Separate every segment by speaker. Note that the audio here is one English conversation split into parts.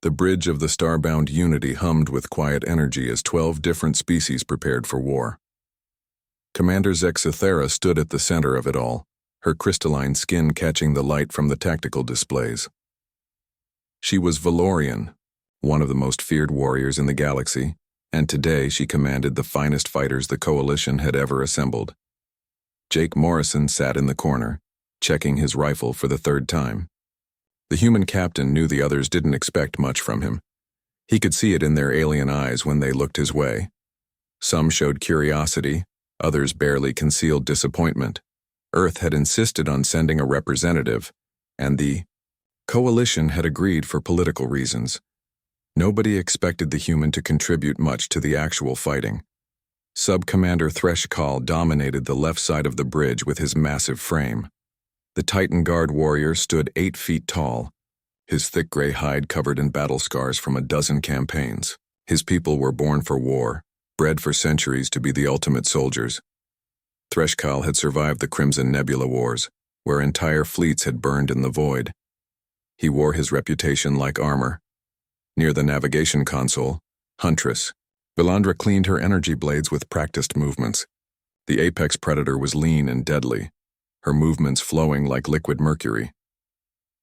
Speaker 1: The bridge of the starbound Unity hummed with quiet energy as 12 different species prepared for war. Commander Zexithera stood at the center of it all, her crystalline skin catching the light from the tactical displays. She was Valorian, one of the most feared warriors in the galaxy, and today she commanded the finest fighters the Coalition had ever assembled. Jake Morrison sat in the corner, checking his rifle for the third time. The human captain knew the others didn't expect much from him. He could see it in their alien eyes when they looked his way. Some showed curiosity, others barely concealed disappointment. Earth had insisted on sending a representative, and the Coalition had agreed for political reasons. Nobody expected the human to contribute much to the actual fighting. Sub-Commander Threshkal dominated the left side of the bridge with his massive frame. The Titan Guard warrior stood 8 feet tall, his thick gray hide covered in battle scars from a dozen campaigns. His people were born for war, bred for centuries to be the ultimate soldiers. Threshkal had survived the Crimson Nebula Wars, where entire fleets had burned in the void. He wore his reputation like armor. Near the navigation console, Huntress, Vilandra cleaned her energy blades with practiced movements. The apex predator was lean and deadly, her movements flowing like liquid mercury.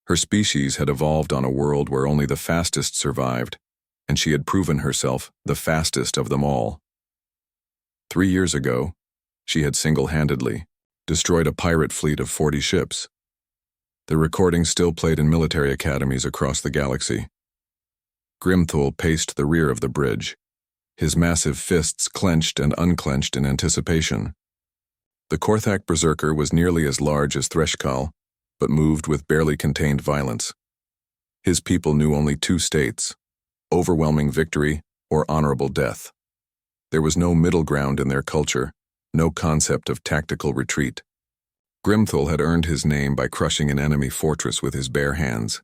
Speaker 1: Her species had evolved on a world where only the fastest survived, and she had proven herself the fastest of them all. 3 years ago, she had single-handedly destroyed a pirate fleet of 40 ships. The recording still played in military academies across the galaxy. Grimthul paced the rear of the bridge, his massive fists clenched and unclenched in anticipation. The Korthak berserker was nearly as large as Threshkal, but moved with barely contained violence. His people knew only 2 states: overwhelming victory or honorable death. There was no middle ground in their culture, no concept of tactical retreat. Grimthul had earned his name by crushing an enemy fortress with his bare hands.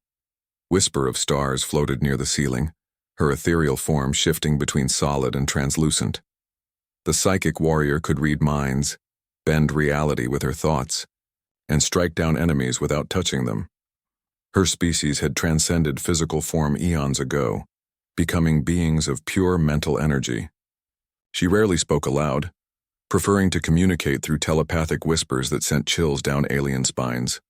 Speaker 1: Whisper of stars floated near the ceiling, her ethereal form shifting between solid and translucent. The psychic warrior could read minds, bend reality with her thoughts, and strike down enemies without touching them. Her species had transcended physical form eons ago, becoming beings of pure mental energy. She rarely spoke aloud, preferring to communicate through telepathic whispers that sent chills down alien spines.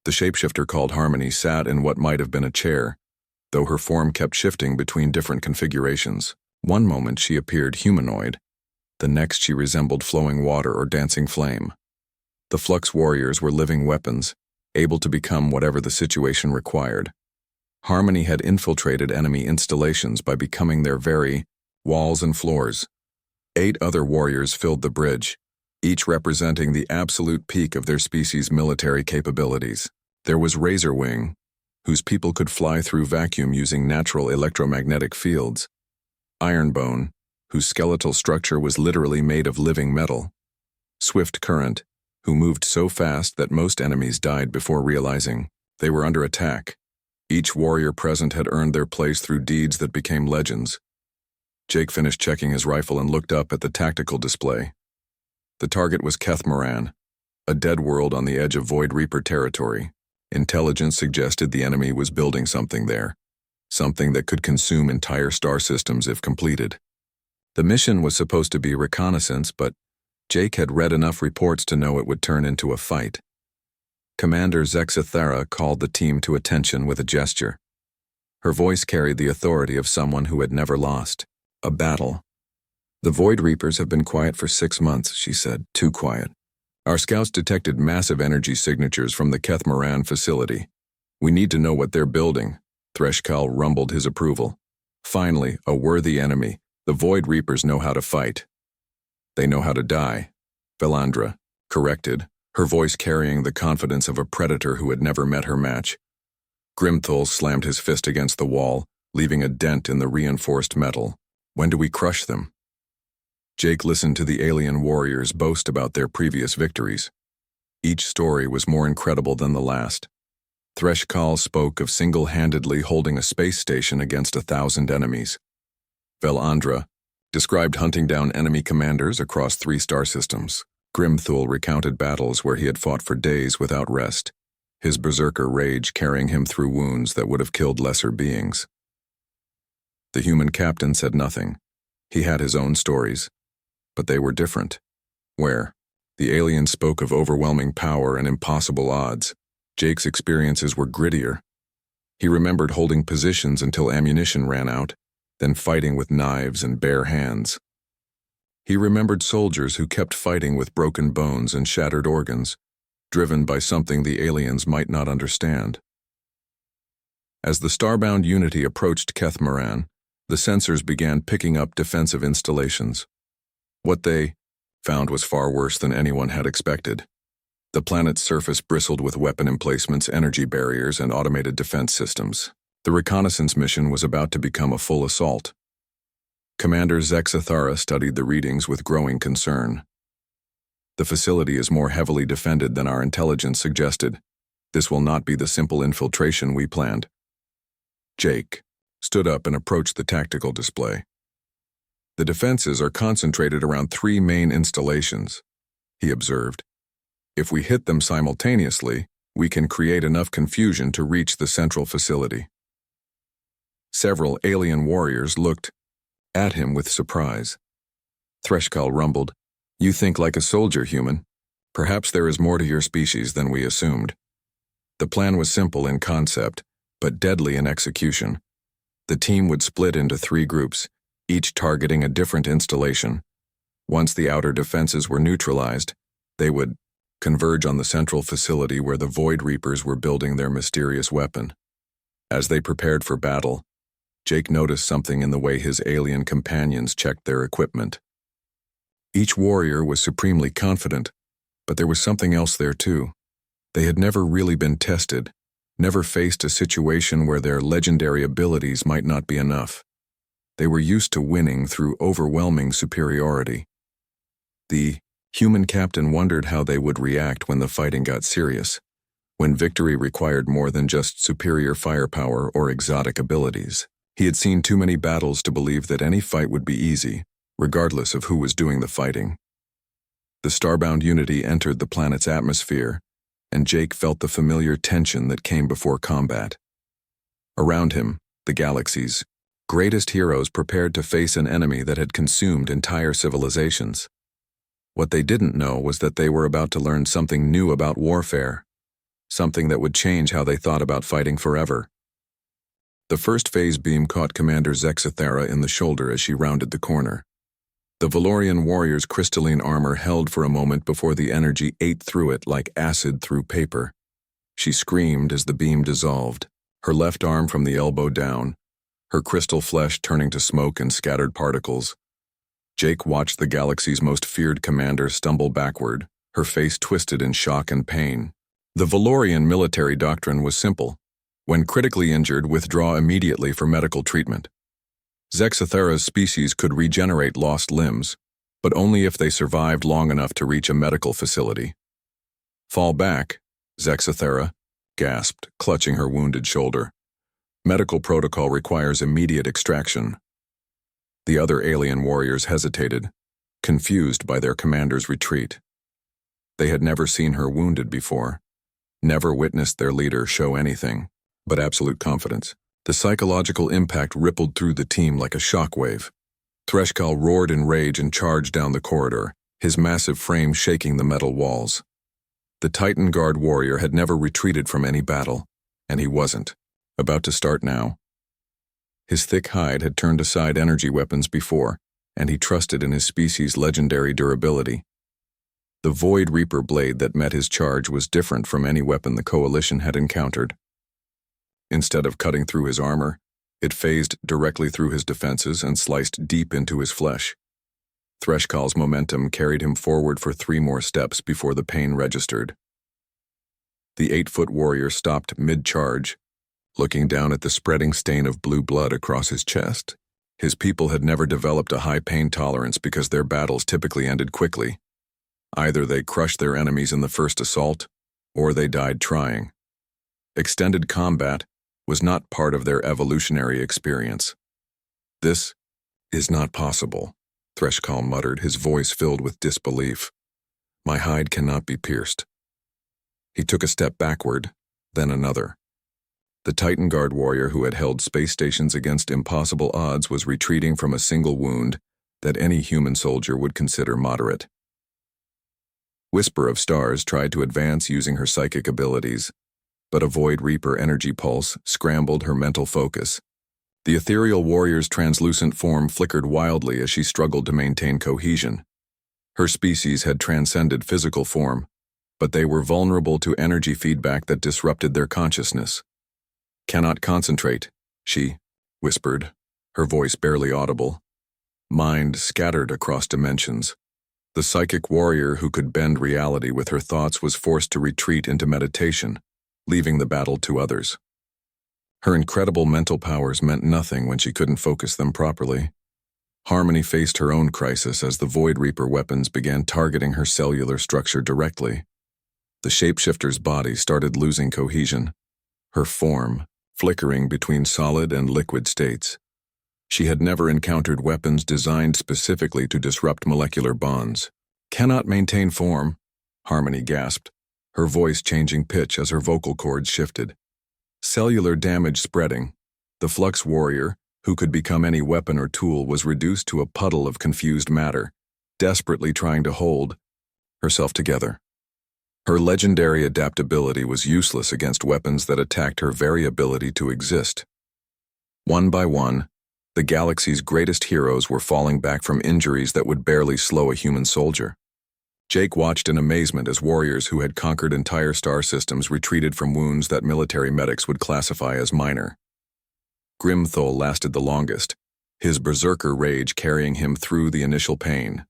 Speaker 1: The shapeshifter called Harmony sat in what might have been a chair, though her form kept shifting between different configurations. One moment she appeared humanoid, the next she resembled flowing water or dancing flame. The Flux warriors were living weapons, able to become whatever the situation required. Harmony had infiltrated enemy installations by becoming their very walls and floors. 8 other warriors filled the bridge, each representing the absolute peak of their species' military capabilities. There was Razorwing, whose people could fly through vacuum using natural electromagnetic fields. Ironbone, whose skeletal structure was literally made of living metal. Swift Current, who moved so fast that most enemies died before realizing they were under attack. Each warrior present had earned their place through deeds that became legends. Jake finished checking his rifle and looked up at the tactical display. The target was Kethmaran, a dead world on the edge of Void Reaper territory. Intelligence suggested the enemy was building something there, something that could consume entire star systems if completed. The mission was supposed to be reconnaissance, but Jake had read enough reports to know it would turn into a fight. Commander Zexithera called the team to attention with a gesture. Her voice carried the authority of someone who had never lost a battle. "The Void Reapers have been quiet for 6 months," she said, "too quiet. Our scouts detected massive energy signatures from the Kethmaran facility. We need to know what they're building." Threshkal rumbled his approval. "Finally, a worthy enemy. The Void Reapers know how to fight. They know how to die," Vilandra corrected, her voice carrying the confidence of a predator who had never met her match. Grimthul slammed his fist against the wall, leaving a dent in the reinforced metal. "When do we crush them?" Jake listened to the alien warriors boast about their previous victories. Each story was more incredible than the last. Threshkal spoke of single-handedly holding a space station against 1,000 enemies. Vilandra described hunting down enemy commanders across 3 star systems. Grimthul recounted battles where he had fought for days without rest, his berserker rage carrying him through wounds that would have killed lesser beings. The human captain said nothing. He had his own stories. But they were different. Where the alien spoke of overwhelming power and impossible odds, Jake's experiences were grittier. He remembered holding positions until ammunition ran out, then fighting with knives and bare hands. He remembered soldiers who kept fighting with broken bones and shattered organs, driven by something the aliens might not understand. As the starbound Unity approached Kethmaran, the sensors began picking up defensive installations. What they found was far worse than anyone had expected. The planet's surface bristled with weapon emplacements, energy barriers, and automated defense systems. The reconnaissance mission was about to become a full assault. Commander Zexathara studied the readings with growing concern. The facility is more heavily defended than our intelligence suggested. This will not be the simple infiltration we planned. Jake stood up and approached the tactical display. The defenses are concentrated around 3 main installations, he observed. If we hit them simultaneously, we can create enough confusion to reach the central facility. Several alien warriors looked at him with surprise. Threshkal rumbled, "You think like a soldier, human. Perhaps there is more to your species than we assumed." The plan was simple in concept, but deadly in execution. The team would split into 3 groups, each targeting a different installation. Once the outer defenses were neutralized, they would converge on the central facility where the Void Reapers were building their mysterious weapon. As they prepared for battle, Jake noticed something in the way his alien companions checked their equipment. Each warrior was supremely confident, but there was something else there too. They had never really been tested, never faced a situation where their legendary abilities might not be enough. They were used to winning through overwhelming superiority. The human captain wondered how they would react when the fighting got serious, when victory required more than just superior firepower or exotic abilities. He had seen too many battles to believe that any fight would be easy, regardless of who was doing the fighting. The starbound Unity entered the planet's atmosphere, and Jake felt the familiar tension that came before combat. Around him, the galaxy's greatest heroes prepared to face an enemy that had consumed entire civilizations. What they didn't know was that they were about to learn something new about warfare, something that would change how they thought about fighting forever. The first phase beam caught Commander Zexathara in the shoulder as she rounded the corner. The Valorian warrior's crystalline armor held for a moment before the energy ate through it like acid through paper. She screamed as the beam dissolved, her left arm from the elbow down, her crystal flesh turning to smoke and scattered particles. Jake watched the galaxy's most feared commander stumble backward, her face twisted in shock and pain. The Valorian military doctrine was simple. When critically injured, withdraw immediately for medical treatment. Zexathara's species could regenerate lost limbs, but only if they survived long enough to reach a medical facility. "Fall back," Zexathara gasped, clutching her wounded shoulder. "Medical protocol requires immediate extraction." The other alien warriors hesitated, confused by their commander's retreat. They had never seen her wounded before, never witnessed their leader show anything but absolute confidence. The psychological impact rippled through the team like a shockwave. Threshkal roared in rage and charged down the corridor, his massive frame shaking the metal walls. The Titan Guard warrior had never retreated from any battle, and he wasn't. About to start now. His thick hide had turned aside energy weapons before, and he trusted in his species' legendary durability. The Void Reaper blade that met his charge was different from any weapon the Coalition had encountered. Instead of cutting through his armor, it phased directly through his defenses and sliced deep into his flesh. Threshkal's momentum carried him forward for 3 more steps before the pain registered. The 8-foot warrior stopped mid-charge, looking down at the spreading stain of blue blood across his chest. His people had never developed a high pain tolerance because their battles typically ended quickly. Either they crushed their enemies in the first assault, or they died trying. Extended combat was not part of their evolutionary experience. "This is not possible," Threshkal muttered, his voice filled with disbelief. "My hide cannot be pierced." He took a step backward, then another. The Titan Guard warrior who had held space stations against impossible odds was retreating from a single wound that any human soldier would consider moderate. Whisper of Stars tried to advance using her psychic abilities, but a Void Reaper energy pulse scrambled her mental focus. The ethereal warrior's translucent form flickered wildly as she struggled to maintain cohesion. Her species had transcended physical form, but they were vulnerable to energy feedback that disrupted their consciousness. "Cannot concentrate," she whispered, her voice barely audible. Mind scattered across dimensions. The psychic warrior who could bend reality with her thoughts was forced to retreat into meditation, leaving the battle to others. Her incredible mental powers meant nothing when she couldn't focus them properly. Harmony faced her own crisis as the Void Reaper weapons began targeting her cellular structure directly. The shapeshifter's body started losing cohesion, her form flickering between solid and liquid states. She had never encountered weapons designed specifically to disrupt molecular bonds. "Cannot maintain form," Harmony gasped, her voice changing pitch as her vocal cords shifted. Cellular damage spreading. The Flux warrior, who could become any weapon or tool, was reduced to a puddle of confused matter, desperately trying to hold herself together. Her legendary adaptability was useless against weapons that attacked her very ability to exist. One by one, the galaxy's greatest heroes were falling back from injuries that would barely slow a human soldier. Jake watched in amazement as warriors who had conquered entire star systems retreated from wounds that military medics would classify as minor. Grimthol lasted the longest, his berserker rage carrying him through the initial pain.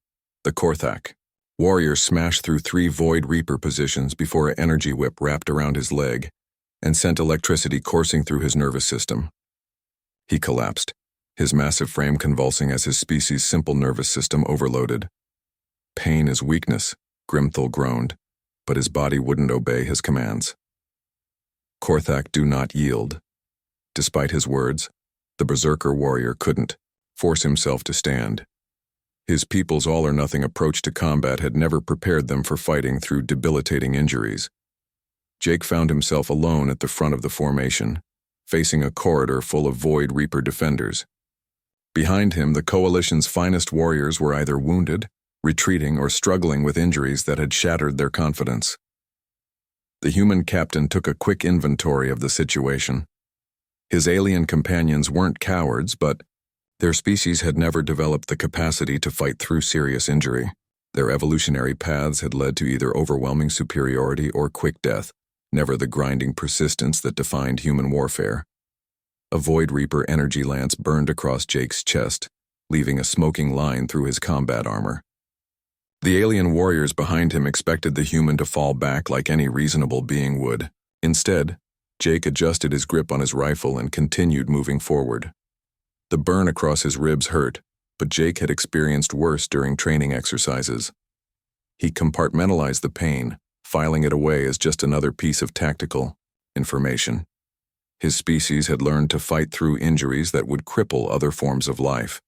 Speaker 1: The Korthak warrior smashed through 3 Void Reaper positions before an energy whip wrapped around his leg and sent electricity coursing through his nervous system. He collapsed, his massive frame convulsing as his species' simple nervous system overloaded. "Pain is weakness," Grimthol groaned, but his body wouldn't obey his commands. "Korthak, do not yield." Despite his words, the berserker warrior couldn't force himself to stand. His people's all-or-nothing approach to combat had never prepared them for fighting through debilitating injuries. Jake found himself alone at the front of the formation, facing a corridor full of Void Reaper defenders. Behind him, the Coalition's finest warriors were either wounded, retreating, or struggling with injuries that had shattered their confidence. The human captain took a quick inventory of the situation. His alien companions weren't cowards, but their species had never developed the capacity to fight through serious injury. Their evolutionary paths had led to either overwhelming superiority or quick death, never the grinding persistence that defined human warfare. A Void Reaper energy lance burned across Jake's chest, leaving a smoking line through his combat armor. The alien warriors behind him expected the human to fall back like any reasonable being would. Instead, Jake adjusted his grip on his rifle and continued moving forward. The burn across his ribs hurt, but Jake had experienced worse during training exercises. He compartmentalized the pain, filing it away as just another piece of tactical information. His species had learned to fight through injuries that would cripple other forms of life.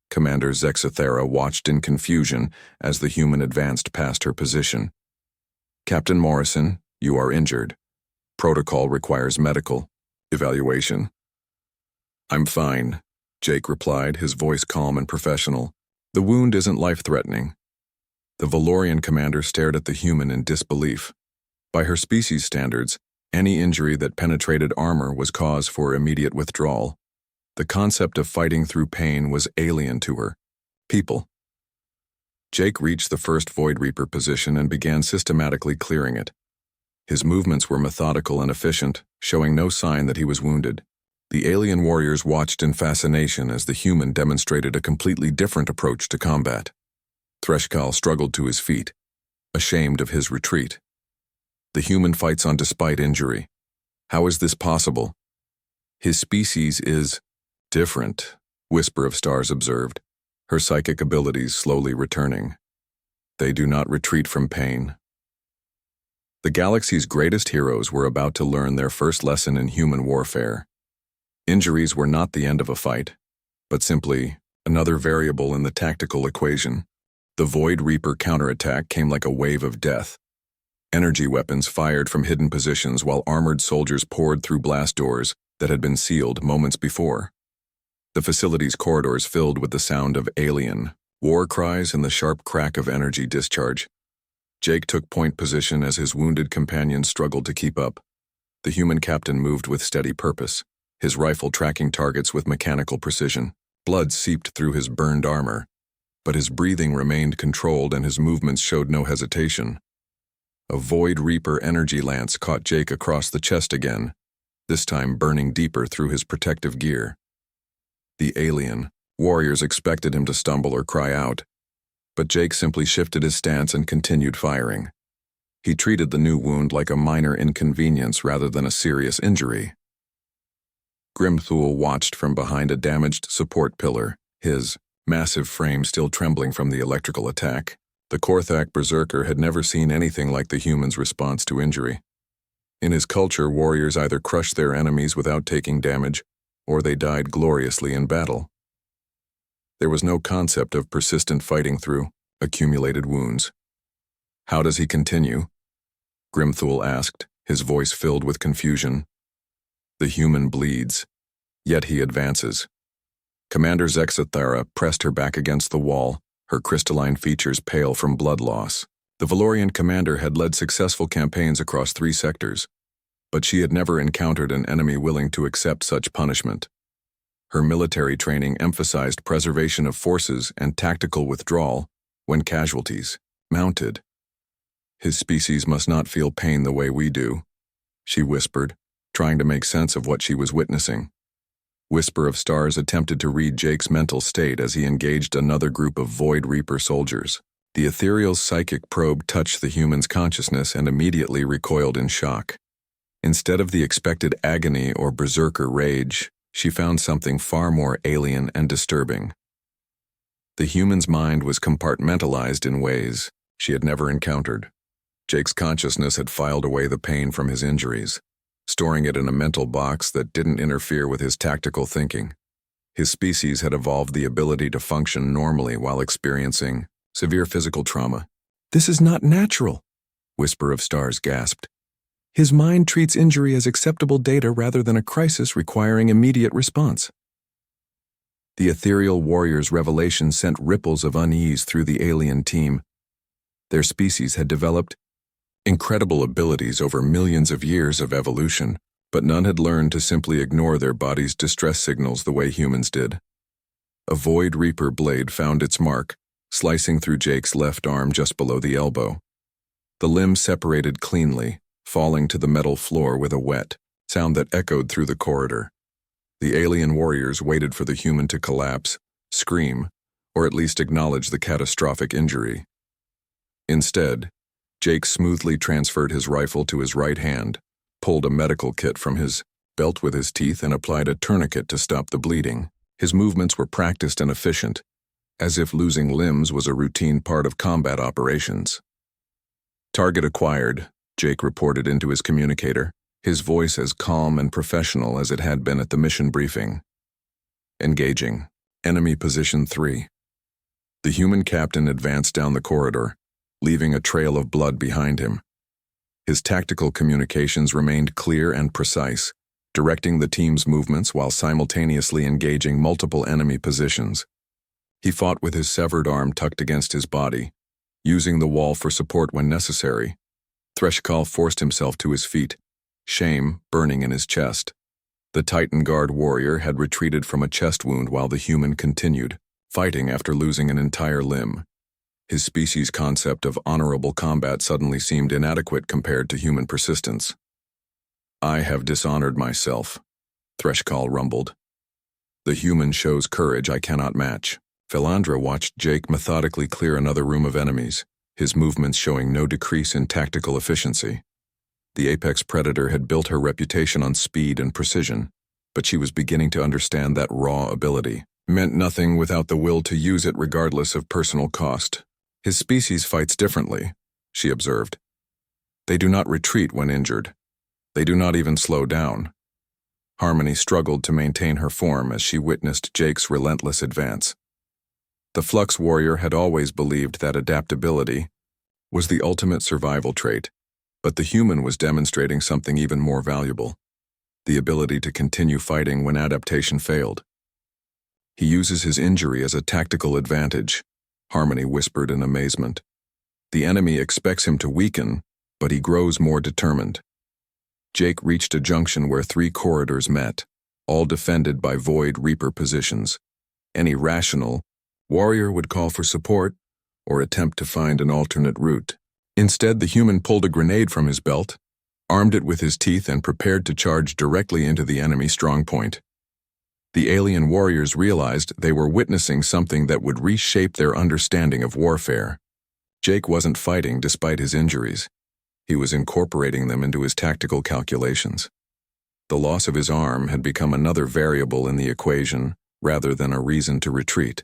Speaker 1: Commander Zexathera watched in confusion as the human advanced past her position. "Captain Morrison, you are injured. Protocol requires medical evaluation." "I'm fine," Jake replied, his voice calm and professional. "The wound isn't life-threatening." The Valorian commander stared at the human in disbelief. By her species standards, any injury that penetrated armor was cause for immediate withdrawal. The concept of fighting through pain was alien to her. People. Jake reached the first Void Reaper position and began systematically clearing it. His movements were methodical and efficient, showing no sign that he was wounded. The alien warriors watched in fascination as the human demonstrated a completely different approach to combat. Threshkal struggled to his feet, ashamed of his retreat. The human fights on despite injury. How is this possible? His species is different, Whisper of Stars observed, her psychic abilities slowly returning. They do not retreat from pain. The galaxy's greatest heroes were about to learn their first lesson in human warfare. Injuries were not the end of a fight, but simply another variable in the tactical equation. The Void Reaper counterattack came like a wave of death. Energy weapons fired from hidden positions while armored soldiers poured through blast doors that had been sealed moments before. The facility's corridors filled with the sound of alien war cries and the sharp crack of energy discharge. Jake took point position as his wounded companions struggled to keep up. The human captain moved with steady purpose, his rifle tracking targets with mechanical precision. Blood seeped through his burned armor, but his breathing remained controlled and his movements showed no hesitation. A Void Reaper energy lance caught Jake across the chest again, this time burning deeper through his protective gear. The alien warriors expected him to stumble or cry out, but Jake simply shifted his stance and continued firing. He treated the new wound like a minor inconvenience rather than a serious injury. Grimthul watched from behind a damaged support pillar, his massive frame still trembling from the electrical attack. The Korthak berserker had never seen anything like the human's response to injury. In his culture, warriors either crushed their enemies without taking damage, or they died gloriously in battle. There was no concept of persistent fighting through accumulated wounds. "How does he continue?" Grimthul asked, his voice filled with confusion. "The human bleeds, yet he advances." Commander Zexathera pressed her back against the wall, her crystalline features pale from blood loss. The Valorian commander had led successful campaigns across 3 sectors, but she had never encountered an enemy willing to accept such punishment. Her military training emphasized preservation of forces and tactical withdrawal when casualties mounted. "His species must not feel pain the way we do," she whispered, trying to make sense of what she was witnessing. Whisper of Stars attempted to read Jake's mental state as he engaged another group of Void Reaper soldiers. The ethereal psychic probe touched the human's consciousness and immediately recoiled in shock. Instead of the expected agony or berserker rage, she found something far more alien and disturbing. The human's mind was compartmentalized in ways she had never encountered. Jake's consciousness had filed away the pain from his injuries, storing it in a mental box that didn't interfere with his tactical thinking. His species had evolved the ability to function normally while experiencing severe physical trauma. "This is not natural," Whisper of Stars gasped. "His mind treats injury as acceptable data rather than a crisis requiring immediate response." The ethereal warrior's revelation sent ripples of unease through the alien team. Their species had developed incredible abilities over millions of years of evolution, but none had learned to simply ignore their body's distress signals the way humans did. A Void Reaper blade found its mark, slicing through Jake's left arm just below the elbow. The limb separated cleanly, falling to the metal floor with a wet sound that echoed through the corridor. The alien warriors waited for the human to collapse, scream, or at least acknowledge the catastrophic injury. Instead, Jake smoothly transferred his rifle to his right hand, pulled a medical kit from his belt with his teeth, and applied a tourniquet to stop the bleeding. His movements were practiced and efficient, as if losing limbs was a routine part of combat operations. "Target acquired," Jake reported into his communicator, his voice as calm and professional as it had been at the mission briefing. "Engaging. Enemy position 3. The human captain advanced down the corridor, leaving a trail of blood behind him. His tactical communications remained clear and precise, directing the team's movements while simultaneously engaging multiple enemy positions. He fought with his severed arm tucked against his body, using the wall for support when necessary. Threshkal forced himself to his feet, shame burning in his chest. The Titan Guard warrior had retreated from a chest wound while the human continued, fighting after losing an entire limb. His species' concept of honorable combat suddenly seemed inadequate compared to human persistence. "I have dishonored myself," Threshkal rumbled. "The human shows courage I cannot match." Philandra watched Jake methodically clear another room of enemies, his movements showing no decrease in tactical efficiency. The apex predator had built her reputation on speed and precision, but she was beginning to understand that raw ability meant nothing without the will to use it regardless of personal cost. "His species fights differently," she observed. "They do not retreat when injured. They do not even slow down." Harmony struggled to maintain her form as she witnessed Jake's relentless advance. The Flux warrior had always believed that adaptability was the ultimate survival trait, But the human was demonstrating something even more valuable: the ability to continue fighting when adaptation failed. He uses his injury as a tactical advantage, Harmony whispered in amazement. The enemy expects him to weaken, but he grows more determined. Jake reached a junction where 3 corridors met, all defended by Void Reaper positions. Any rational warrior would call for support or attempt to find an alternate route. Instead, the human pulled a grenade from his belt, armed it with his teeth, and prepared to charge directly into the enemy strongpoint. The alien warriors realized they were witnessing something that would reshape their understanding of warfare. Jake wasn't fighting despite his injuries. He was incorporating them into his tactical calculations. The loss of his arm had become another variable in the equation, rather than a reason to retreat.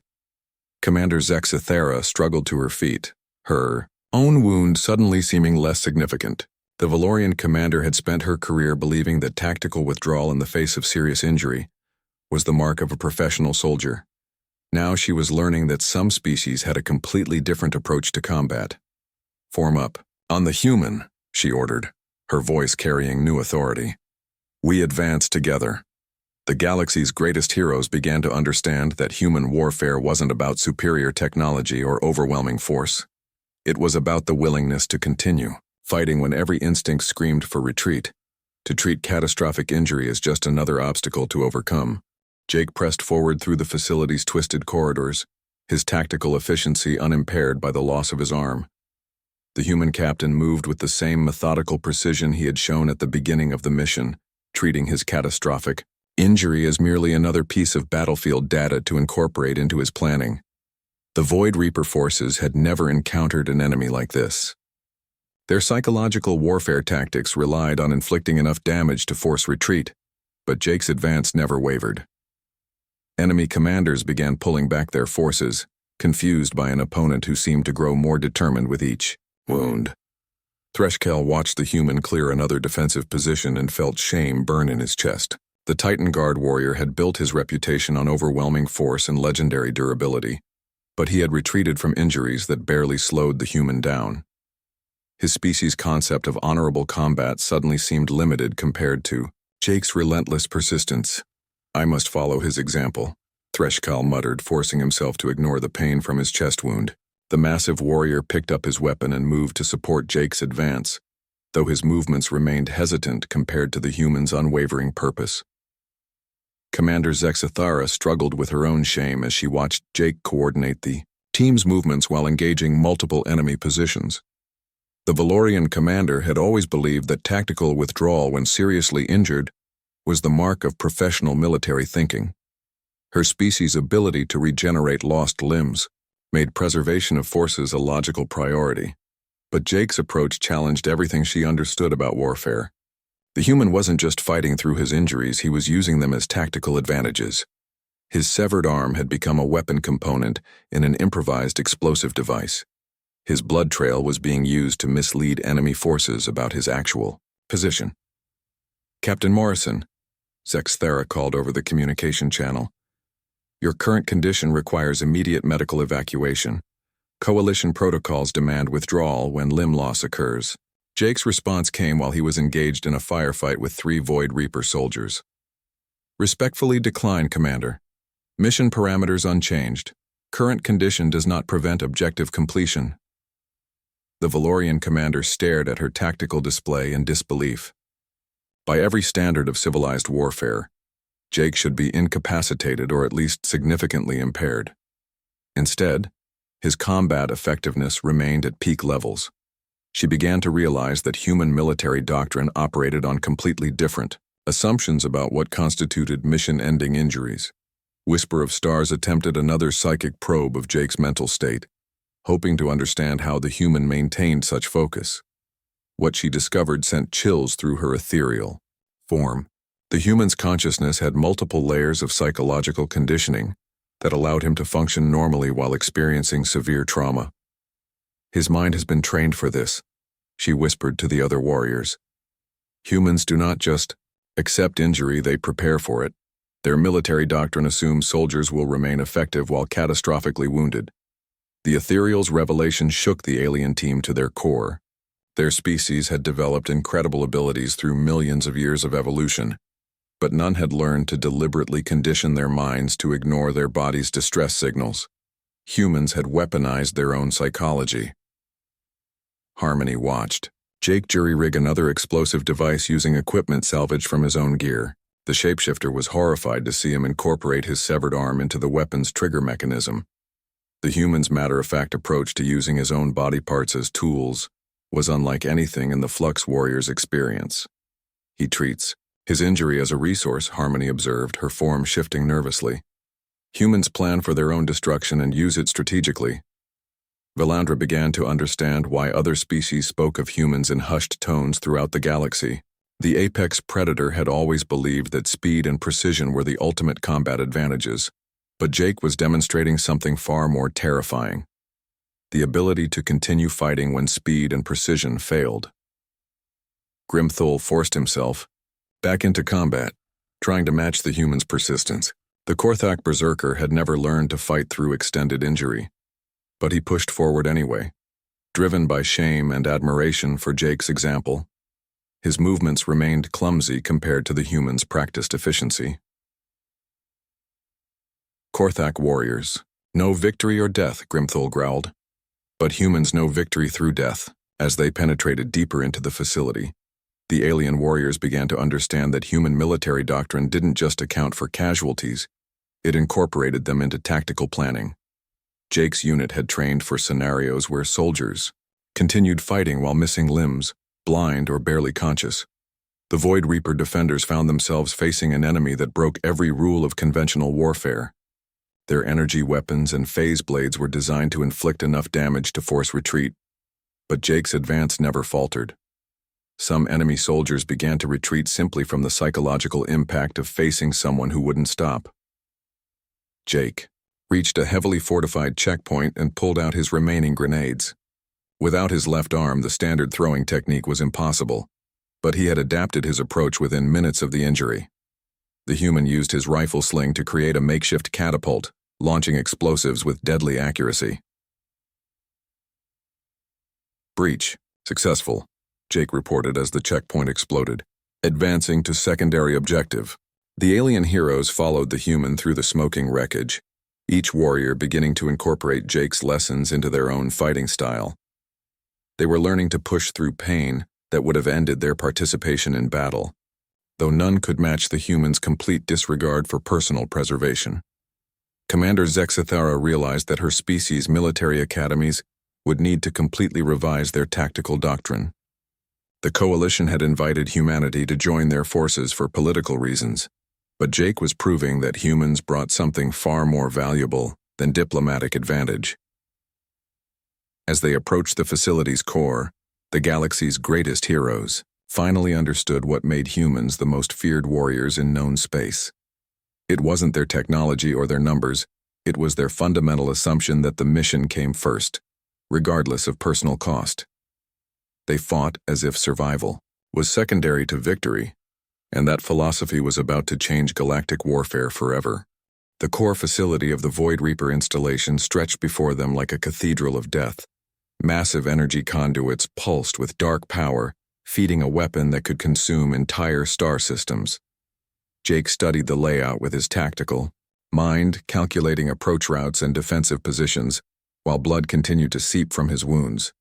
Speaker 1: Commander Zexithera struggled to her feet, her own wound suddenly seeming less significant. The Valorian commander had spent her career believing that tactical withdrawal in the face of serious injury was the mark of a professional soldier. Now she was learning that some species had a completely different approach to combat. Form up. On the human, she ordered, her voice carrying new authority. We advance together. The galaxy's greatest heroes began to understand that human warfare wasn't about superior technology or overwhelming force. It was about the willingness to continue, fighting when every instinct screamed for retreat, to treat catastrophic injury as just another obstacle to overcome. Jake pressed forward through the facility's twisted corridors, his tactical efficiency unimpaired by the loss of his arm. The human captain moved with the same methodical precision he had shown at the beginning of the mission, treating his catastrophic injury as merely another piece of battlefield data to incorporate into his planning. The Void Reaper forces had never encountered an enemy like this. Their psychological warfare tactics relied on inflicting enough damage to force retreat, but Jake's advance never wavered. Enemy commanders began pulling back their forces, confused by an opponent who seemed to grow more determined with each wound. Threshkel watched the human clear another defensive position and felt shame burn in his chest. The Titan Guard warrior had built his reputation on overwhelming force and legendary durability, but he had retreated from injuries that barely slowed the human down. His species' concept of honorable combat suddenly seemed limited compared to Jake's relentless persistence. I must follow his example, Threshkel muttered, forcing himself to ignore the pain from his chest wound. The massive warrior picked up his weapon and moved to support Jake's advance, though his movements remained hesitant compared to the human's unwavering purpose. Commander Zexithara struggled with her own shame as she watched Jake coordinate the team's movements while engaging multiple enemy positions. The Valorian commander had always believed that tactical withdrawal when seriously injured was the mark of professional military thinking. Her species' ability to regenerate lost limbs made preservation of forces a logical priority. But Jake's approach challenged everything she understood about warfare. The human wasn't just fighting through his injuries, he was using them as tactical advantages. His severed arm had become a weapon component in an improvised explosive device. His blood trail was being used to mislead enemy forces about his actual position. Captain Morrison, Zexithera called over the communication channel. Your current condition requires immediate medical evacuation. Coalition protocols demand withdrawal when limb loss occurs. Jake's response came while he was engaged in a firefight with 3 Void Reaper soldiers. Respectfully decline, Commander. Mission parameters unchanged. Current condition does not prevent objective completion. The Valorian commander stared at her tactical display in disbelief. By every standard of civilized warfare, Jake should be incapacitated or at least significantly impaired. Instead, his combat effectiveness remained at peak levels. She began to realize that human military doctrine operated on completely different assumptions about what constituted mission-ending injuries. Whisper of Stars attempted another psychic probe of Jake's mental state, hoping to understand how the human maintained such focus. What she discovered sent chills through her ethereal form. The human's consciousness had multiple layers of psychological conditioning that allowed him to function normally while experiencing severe trauma. His mind has been trained for this, she whispered to the other warriors. Humans do not just accept injury, they prepare for it. Their military doctrine assumes soldiers will remain effective while catastrophically wounded. The Ethereal's revelation shook the alien team to their core. Their species had developed incredible abilities through millions of years of evolution, but none had learned to deliberately condition their minds to ignore their body's distress signals. Humans had weaponized their own psychology. Harmony watched. Jake jury-rig another explosive device using equipment salvaged from his own gear. The shapeshifter was horrified to see him incorporate his severed arm into the weapon's trigger mechanism. The human's matter-of-fact approach to using his own body parts as tools was unlike anything in the Flux warrior's experience. He treats his injury as a resource, Harmony observed, her form shifting nervously. Humans plan for their own destruction and use it strategically. Valandra began to understand why other species spoke of humans in hushed tones throughout the galaxy. The apex predator had always believed that speed and precision were the ultimate combat advantages, but Jake was demonstrating something far more terrifying: the ability to continue fighting when speed and precision failed. Grimthul forced himself back into combat, trying to match the human's persistence. The Korthak berserker had never learned to fight through extended injury, but he pushed forward anyway, driven by shame and admiration for Jake's example. His movements remained clumsy compared to the human's practiced efficiency. Korthak warriors. No victory or death, Grimthul growled. But humans know victory through death. As they penetrated deeper into the facility, the alien warriors began to understand that human military doctrine didn't just account for casualties, it incorporated them into tactical planning. Jake's unit had trained for scenarios where soldiers continued fighting while missing limbs, blind or barely conscious. The Void Reaper defenders found themselves facing an enemy that broke every rule of conventional warfare. Their energy weapons and phase blades were designed to inflict enough damage to force retreat, but Jake's advance never faltered. Some enemy soldiers began to retreat simply from the psychological impact of facing someone who wouldn't stop. Jake reached a heavily fortified checkpoint and pulled out his remaining grenades. Without his left arm, the standard throwing technique was impossible, but he had adapted his approach within minutes of the injury. The human used his rifle sling to create a makeshift catapult, launching explosives with deadly accuracy. Breach. Successful, Jake reported as the checkpoint exploded. Advancing to secondary objective. The alien heroes followed the human through the smoking wreckage, each warrior beginning to incorporate Jake's lessons into their own fighting style. They were learning to push through pain that would have ended their participation in battle, though none could match the human's complete disregard for personal preservation. Commander Zexithara realized that her species' military academies would need to completely revise their tactical doctrine. The coalition had invited humanity to join their forces for political reasons, but Jake was proving that humans brought something far more valuable than diplomatic advantage. As they approached the facility's core, the galaxy's greatest heroes finally understood what made humans the most feared warriors in known space. It wasn't their technology or their numbers, it was their fundamental assumption that the mission came first, regardless of personal cost. They fought as if survival was secondary to victory, and that philosophy was about to change galactic warfare forever. The core facility of the Void Reaper installation stretched before them like a cathedral of death. Massive energy conduits pulsed with dark power, feeding a weapon that could consume entire star systems. Jake studied the layout with his tactical mind, calculating approach routes and defensive positions, while blood continued to seep from his wounds.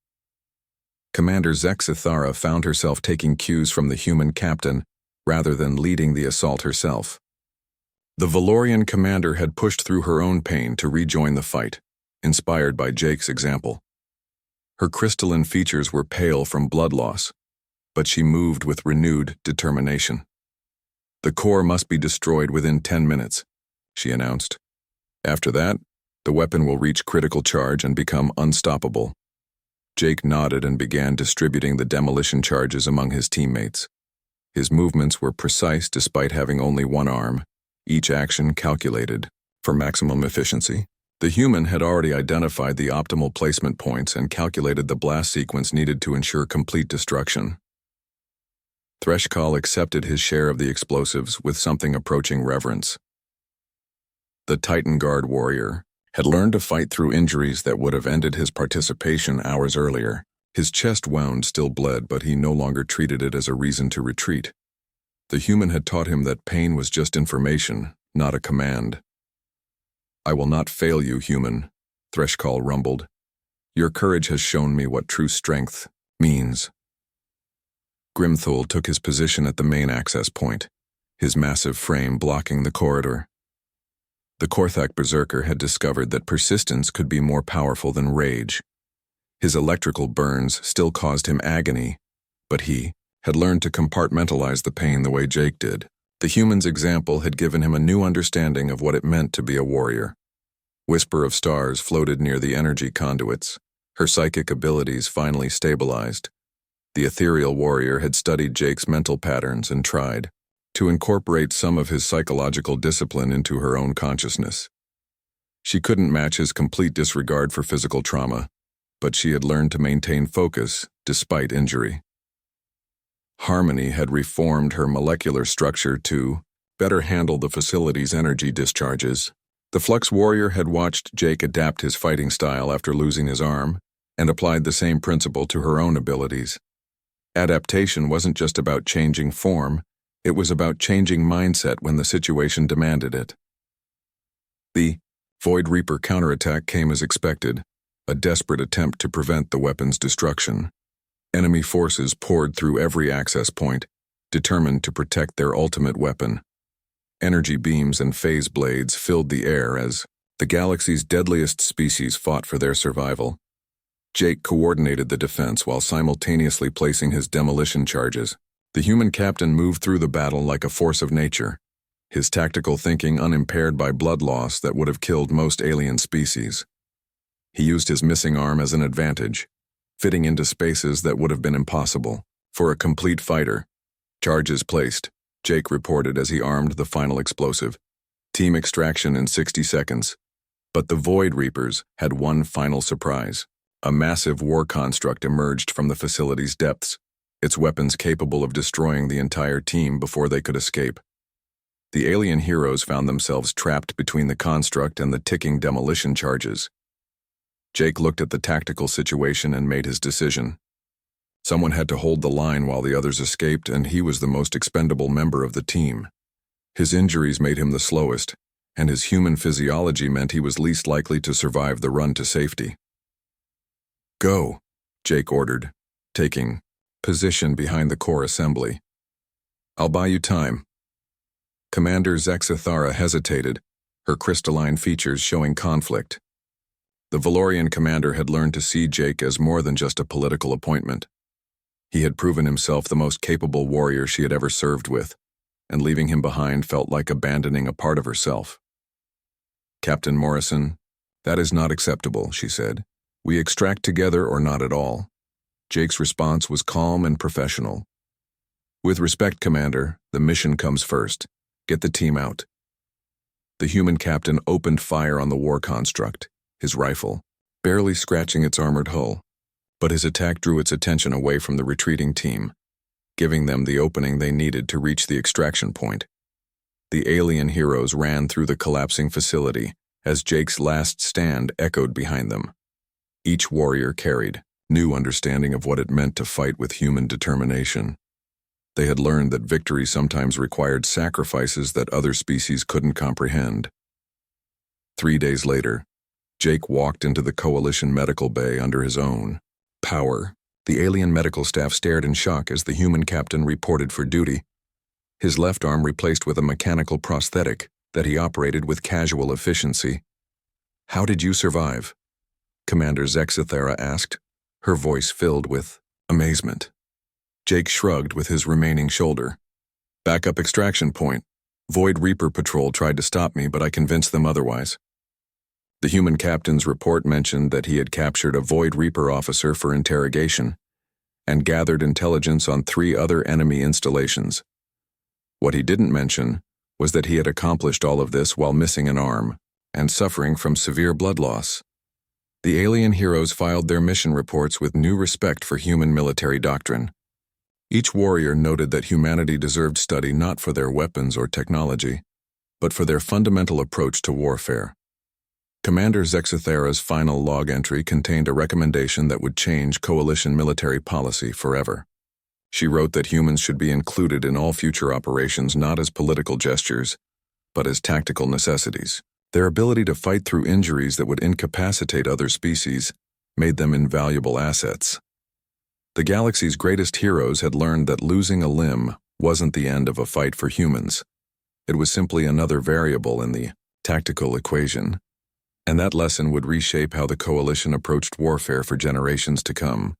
Speaker 1: Commander Zexithara found herself taking cues from the human captain rather than leading the assault herself. The Valorian commander had pushed through her own pain to rejoin the fight, inspired by Jake's example. Her crystalline features were pale from blood loss, but she moved with renewed determination. "The core must be destroyed within 10 minutes, she announced. After that, the weapon will reach critical charge and become unstoppable. Jake nodded and began distributing the demolition charges among his teammates. His movements were precise despite having only one arm, each action calculated for maximum efficiency. The human had already identified the optimal placement points and calculated the blast sequence needed to ensure complete destruction. Threshkal accepted his share of the explosives with something approaching reverence. The Titan Guard warrior had learned to fight through injuries that would have ended his participation hours earlier. His chest wound still bled, but he no longer treated it as a reason to retreat. The human had taught him that pain was just information, not a command. "I will not fail you, human," Threshcall rumbled. "Your courage has shown me what true strength means." Grimthul took his position at the main access point, his massive frame blocking the corridor. The Korthak berserker had discovered that persistence could be more powerful than rage. His electrical burns still caused him agony, but he had learned to compartmentalize the pain the way Jake did. The human's example had given him a new understanding of what it meant to be a warrior. Whisper of Stars floated near the energy conduits, her psychic abilities finally stabilized. The ethereal warrior had studied Jake's mental patterns and tried to incorporate some of his psychological discipline into her own consciousness. She couldn't match his complete disregard for physical trauma, but she had learned to maintain focus despite injury. Harmony had reformed her molecular structure to better handle the facility's energy discharges. The Flux warrior had watched Jake adapt his fighting style after losing his arm and applied the same principle to her own abilities. Adaptation wasn't just about changing form, it was about changing mindset when the situation demanded it. The Void Reaper counterattack came as expected, a desperate attempt to prevent the weapon's destruction. Enemy forces poured through every access point, determined to protect their ultimate weapon. Energy beams and phase blades filled the air as the galaxy's deadliest species fought for their survival. Jake coordinated the defense while simultaneously placing his demolition charges. The human captain moved through the battle like a force of nature, his tactical thinking unimpaired by blood loss that would have killed most alien species. He used his missing arm as an advantage, fitting into spaces that would have been impossible. For a complete fighter. "Charges placed," Jake reported as he armed the final explosive. "Team extraction in 60 seconds. But the Void Reapers had one final surprise. A massive war construct emerged from the facility's depths, its weapons capable of destroying the entire team before they could escape. The alien heroes found themselves trapped between the construct and the ticking demolition charges. Jake looked at the tactical situation and made his decision. Someone had to hold the line while the others escaped, and he was the most expendable member of the team. His injuries made him the slowest, and his human physiology meant he was least likely to survive the run to safety. "Go," Jake ordered, taking position behind the core assembly. "I'll buy you time." Commander Zexithara hesitated, her crystalline features showing conflict. The Valorian commander had learned to see Jake as more than just a political appointment. He had proven himself the most capable warrior she had ever served with, and leaving him behind felt like abandoning a part of herself. "Captain Morrison, that is not acceptable," she said. "We extract together or not at all." Jake's response was calm and professional. "With respect, Commander, the mission comes first. Get the team out." The human captain opened fire on the war construct, his rifle, barely scratching its armored hull. But his attack drew its attention away from the retreating team, giving them the opening they needed to reach the extraction point. The alien heroes ran through the collapsing facility as Jake's last stand echoed behind them. Each warrior carried new understanding of what it meant to fight with human determination. They had learned that victory sometimes required sacrifices that other species couldn't comprehend. 3 days later, Jake walked into the Coalition medical bay under his own power. The alien medical staff stared in shock as the human captain reported for duty, his left arm replaced with a mechanical prosthetic that he operated with casual efficiency. "How did you survive?" Commander Zexithara asked, her voice filled with amazement. Jake shrugged with his remaining shoulder. "Backup extraction point. Void Reaper patrol tried to stop me, but I convinced them otherwise." The human captain's report mentioned that he had captured a Void Reaper officer for interrogation and gathered intelligence on 3 other enemy installations. What he didn't mention was that he had accomplished all of this while missing an arm and suffering from severe blood loss. The alien heroes filed their mission reports with new respect for human military doctrine. Each warrior noted that humanity deserved study not for their weapons or technology, but for their fundamental approach to warfare. Commander Zexathera's final log entry contained a recommendation that would change coalition military policy forever. She wrote that humans should be included in all future operations not as political gestures, but as tactical necessities. Their ability to fight through injuries that would incapacitate other species made them invaluable assets. The galaxy's greatest heroes had learned that losing a limb wasn't the end of a fight for humans. It was simply another variable in the tactical equation, and that lesson would reshape how the coalition approached warfare for generations to come.